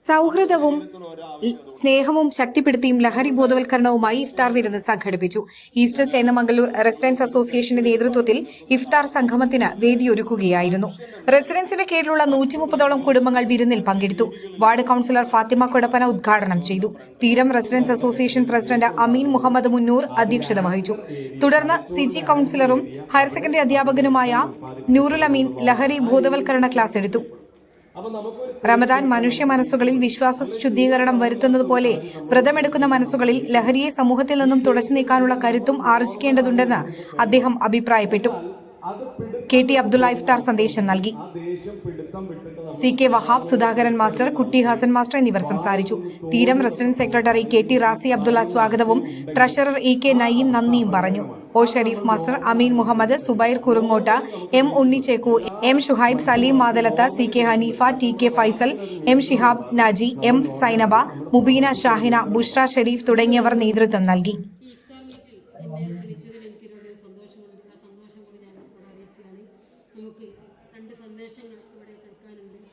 സൗഹൃദവും സ്നേഹവും ശക്തിപ്പെടുത്തിയും ലഹരി ബോധവൽക്കരണവുമായി ഇഫ്താർ വിരുന്ന് സംഘടിപ്പിച്ചു. ഈസ്റ്റ് ചേന്നമംഗലൂർ റെസിഡൻസ് അസോസിയേഷന്റെ നേതൃത്വത്തിൽ ഇഫ്താർ സംഗമത്തിന് വേദിയൊരുക്കുകയായിരുന്നു. റെസിഡൻസിന്റെ കീഴിലുള്ള 130ഓളം കുടുംബങ്ങൾ വിരുന്നിൽ പങ്കെടുത്തു. വാർഡ് കൌൺസിലർ ഫാത്തിമ കൊടപ്പന ഉദ്ഘാടനം ചെയ്തു. തീരം റെസിഡൻസ് അസോസിയേഷൻ പ്രസിഡന്റ് അമീൻ മുഹമ്മദ് മുന്നൂർ അധ്യക്ഷത വഹിച്ചു. തുടർന്ന് സിജി കൌൺസിലറും ഹയർ സെക്കൻഡറി അധ്യാപകനുമായ നൂറുൽ അമീൻ ലഹരി ബോധവൽക്കരണ ക്ലാസ് എടുത്തു. റമദാൻ മനുഷ്യ മനസ്സുകളിൽ വിശ്വാസ ശുദ്ധീകരണം വരുത്തുന്നതുപോലെ വ്രതമെടുക്കുന്ന മനസ്സുകളിൽ ലഹരിയെ സമൂഹത്തിൽ നിന്നും തുടച്ചു നീക്കാനുള്ള കരുത്തും ആർജിക്കേണ്ടതുണ്ടെന്ന് അദ്ദേഹം അഭിപ്രായപ്പെട്ടു. KT അബ്ദുള്ള ഇഫ്താർ സന്ദേശം നൽകി. CK വഹാബ്, സുധാകരൻ മാസ്റ്റർ, കുട്ടി ഹസൻ മാസ്റ്റർ എന്നിവർ സംസാരിച്ചു. Theeram resident secretary KT Razi Abdulla സ്വാഗതവും ട്രഷറർ EK നയീം നന്ദിയും പറഞ്ഞു. O Sharif master, Ameen Muhammad, Zubair Kurungotta, M Unnichekku, M Shuhaib, Saleem Mathalatha, CK Haneefa, TK Faisal, M Shihab Naji, M Zainaba, Mubeena Shahina, Bushra Sharif തുടങ്ങിയവർ നേതൃത്വം നൽകി. നമുക്ക് 2 സന്ദേശങ്ങൾ ഇവിടെ കേൾക്കാനുണ്ട്.